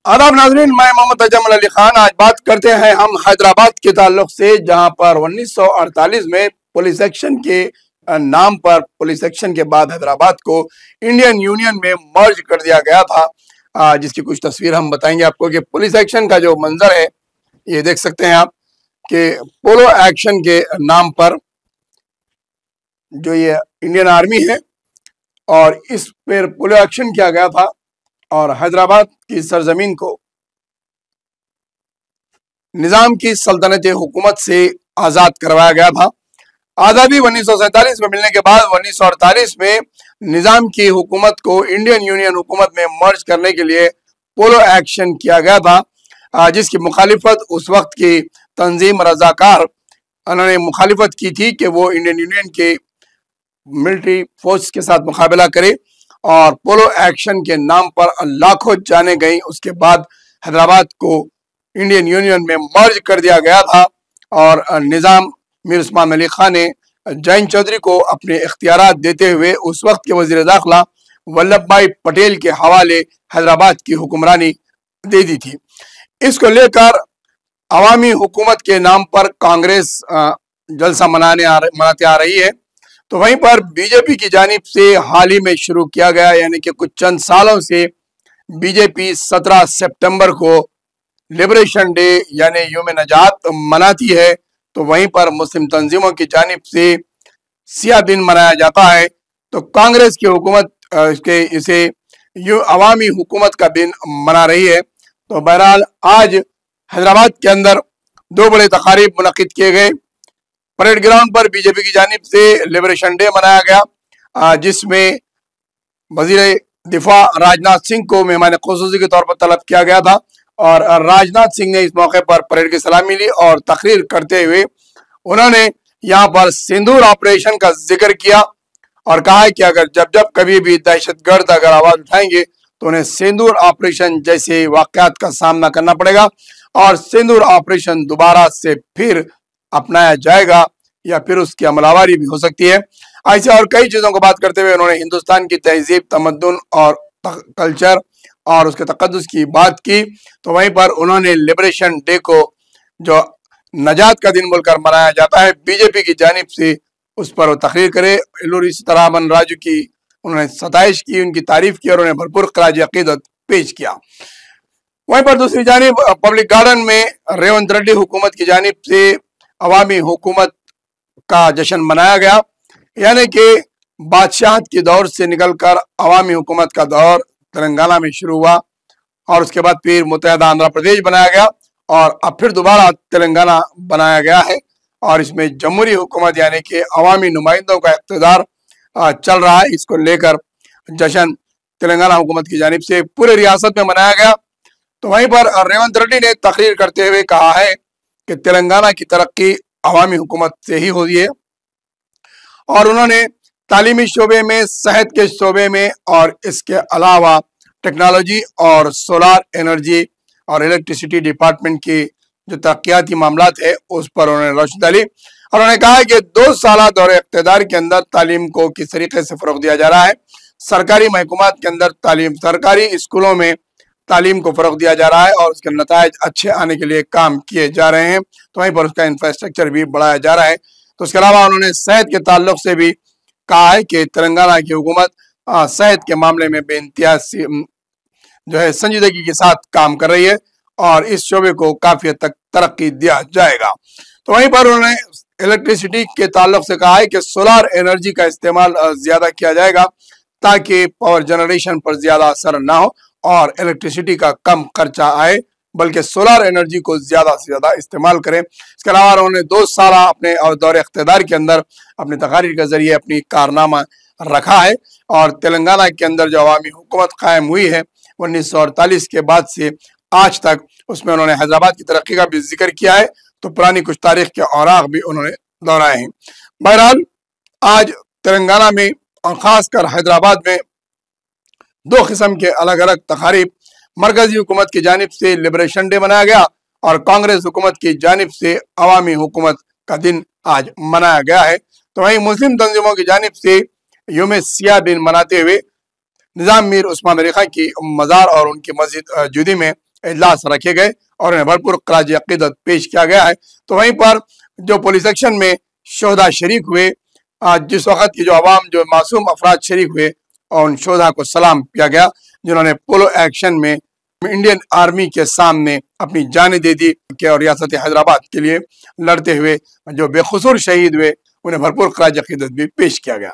आदाब नाजरीन, मैं मोहम्मद अजमल अली खान। आज बात करते हैं हम हैदराबाद के ताल्लुक से, जहां पर 1948 में पुलिस एक्शन के नाम पर, पुलिस एक्शन के बाद हैदराबाद को इंडियन यूनियन में मर्ज कर दिया गया था। जिसकी कुछ तस्वीर हम बताएंगे आपको कि पुलिस एक्शन का जो मंजर है ये देख सकते हैं आप कि पोलो एक्शन के नाम पर जो ये इंडियन आर्मी है और इस पर पोलो एक्शन किया गया था और हैदराबाद की सरजमीन को निजाम की सल्तनत हुकूमत से आज़ाद करवाया गया था। आज़ादी 1947 में मिलने के बाद 1948 में निजाम की हुकूमत को इंडियन यूनियन हुकूमत में मर्ज करने के लिए पोलो एक्शन किया गया था, जिसकी मुखालिफत उस वक्त की तंजीम रजाकार उन्होंने मुखालिफत की थी कि वो इंडियन यूनियन के मिलिट्री फोर्स के साथ मुकाबला करे और पोलो एक्शन के नाम पर लाखों जाने गई। उसके बाद हैदराबाद को इंडियन यूनियन में मर्ज कर दिया गया था और निज़ाम मीर उस्मान अली खान ने जैन चौधरी को अपने इख्तियारात देते हुए उस वक्त के वज़ीर दाखिला वल्लभ भाई पटेल के हवाले हैदराबाद की हुक्मरानी दे दी थी। इसको लेकर अवामी हुकूमत के नाम पर कांग्रेस जलसा मनाते आ रही है। तो वहीं पर बीजेपी की जानिब से हाल ही में शुरू किया गया, यानी कि कुछ चंद सालों से बीजेपी 17 सितंबर को लिबरेशन डे यानी यौम नजात मनाती है। तो वहीं पर मुस्लिम तंजीमों की जानिब से सियाह दिन मनाया जाता है। तो कांग्रेस की हुकूमत इसे अवामी हुकूमत का दिन मना रही है। तो बहरहाल आज हैदराबाद के अंदर दो बड़े तकारीब मुनक्किद किए गए। परेड ग्राउंड पर बीजेपी की जानिब से लिबरेशन डे मनाया गया, जिसमें वजीर दिफा राजनाथ सिंह को मेहमान खुसूसी के तौर पर तलब किया गया था और राजनाथ सिंह ने इस मौके पर परेड की सलामी ली और तकरीर करते हुए उन्होंने यहाँ पर सिंदूर ऑपरेशन का जिक्र किया और कहा है कि अगर जब कभी भी दहशतगर्द अगर आवाज उठाएंगे तो उन्हें सिंदूर ऑपरेशन जैसे वाकयात का सामना करना पड़ेगा और सिंदूर ऑपरेशन दोबारा से फिर अपनाया जाएगा या फिर उसकी अमलावारी भी हो सकती है। ऐसे और कई चीज़ों को बात करते हुए उन्होंने हिंदुस्तान की तहजीब, तमद्दुन और कल्चर और उसके तकद्दुस की बात की। तो वहीं पर उन्होंने लिबरेशन डे को जो नजात का दिन बोलकर मनाया जाता है, बीजेपी की जानिब से उस पर वो तकरीर करे। इल्लुरी सीतारामन राजू की उन्होंने सताइश की, उनकी तारीफ की और उन्हें भरपूर खराज अकीदत पेश किया। वहीं पर दूसरी जानिब पब्लिक गार्डन में रेवंत रेड्डी हुकूमत की जानिब से अवामी हुकूमत का जश्न मनाया गया, यानी कि बादशाहत के दौर से निकलकर अवामी हुकूमत का दौर तेलंगाना में शुरू हुआ और उसके बाद फिर मुत्तहदा आंध्र प्रदेश बनाया गया और अब फिर दोबारा तेलंगाना बनाया गया है और इसमें जमहूरी हुकूमत यानी कि अवामी नुमाइंदों का इक़्तिदार चल रहा है। इसको लेकर जश्न तेलंगाना हुकूमत की जानिब से पूरे रियासत में मनाया गया। तो वहीं पर रेवंत रेड्डी ने तकरीर करते हुए कहा है कि तेलंगाना की तरक्की अवामी हुकूमत से ही हुई है और उन्होंने तालीमी शोबे में, सेहत के शोबे में और इसके अलावा टेक्नोलॉजी और सोलार एनर्जी और इलेक्ट्रिसिटी डिपार्टमेंट की जो तरक्याती मामलात है उस पर उन्होंने रोशनी डाली और उन्होंने कहा है कि 2 साल दौरे इक़्तिदार के अंदर तालीम को किस तरीके से फ़रोग़ दिया जा रहा है, सरकारी महकूमात के अंदर तालीम, सरकारी स्कूलों में तालीम को फ़रोग़ दिया जा रहा है और उसके नताइज अच्छे आने के लिए काम किए जा रहे हैं। तो वहीं पर उसका इंफ्रास्ट्रक्चर भी बढ़ाया जा रहा है। तो उसके अलावा उन्होंने सेहत के ताल्लुक से भी कहा है कि तेलंगाना की हुकूमत सेहत के मामले में बेइंतियाज जो है संजीदगी के साथ काम कर रही है और इस शोबे को काफ़ी हद तक तरक्की दिया जाएगा। तो वहीं पर उन्होंने इलेक्ट्रिसिटी के ताल्लुक से कहा है कि सोलार एनर्जी का इस्तेमाल ज़्यादा किया जाएगा ताकि पावर जनरेशन पर ज़्यादा असर ना हो और इलेक्ट्रिसिटी का कम खर्चा आए, बल्कि सोलार एनर्जी को ज़्यादा से ज़्यादा इस्तेमाल करें। इसके अलावा उन्होंने 2 साल अपने और दौरे इक़्तिदार के अंदर अपनी तकारीर के ज़रिए अपनी कारनामा रखा है और तेलंगाना के अंदर जो अवामी हुकूमत कायम हुई है 1948 के बाद से आज तक, उसमें उन्होंने हैदराबाद की तरक्की का भी जिक्र किया है। तो पुरानी कुछ तारीख के औराक भी उन्होंने दोहराए हैं। बहरहाल आज तेलंगाना में और ख़ासकर हैदराबाद में 2 किस्म के अलग अलग तकारीब मरकजी हुकूमत की जानिब से लिबरेशन डे मनाया गया और कांग्रेस हुकूमत की जानिब से अवामी हुकूमत का दिन आज मनाया गया है। तो वहीं मुस्लिम तंजीमों की जानिब से यौम सियाह दिन मनाते हुए निज़ाम मीर उस्मान अली खान की मज़ार और उनकी मस्जिद जूदी में اجلاس رکھے گئے اور انہیں بھرپور خراج عقیدت پیش کیا گیا ہے۔ تو وہیں پر جو پولیس ایکشن میں شہدا شریک ہوئے، جس وقت کی جو عوام جو معصوم افراد شریک ہوئے اور ان شہدا کو سلام کیا گیا جنہوں نے پولو ایکشن میں انڈین آرمی کے سامنے اپنی جانیں دے دی کہ اور ریاست حیدرآباد کے لیے لڑتے ہوئے جو بے قصور شہید ہوئے انہیں بھرپور خراج عقیدت بھی پیش کیا گیا۔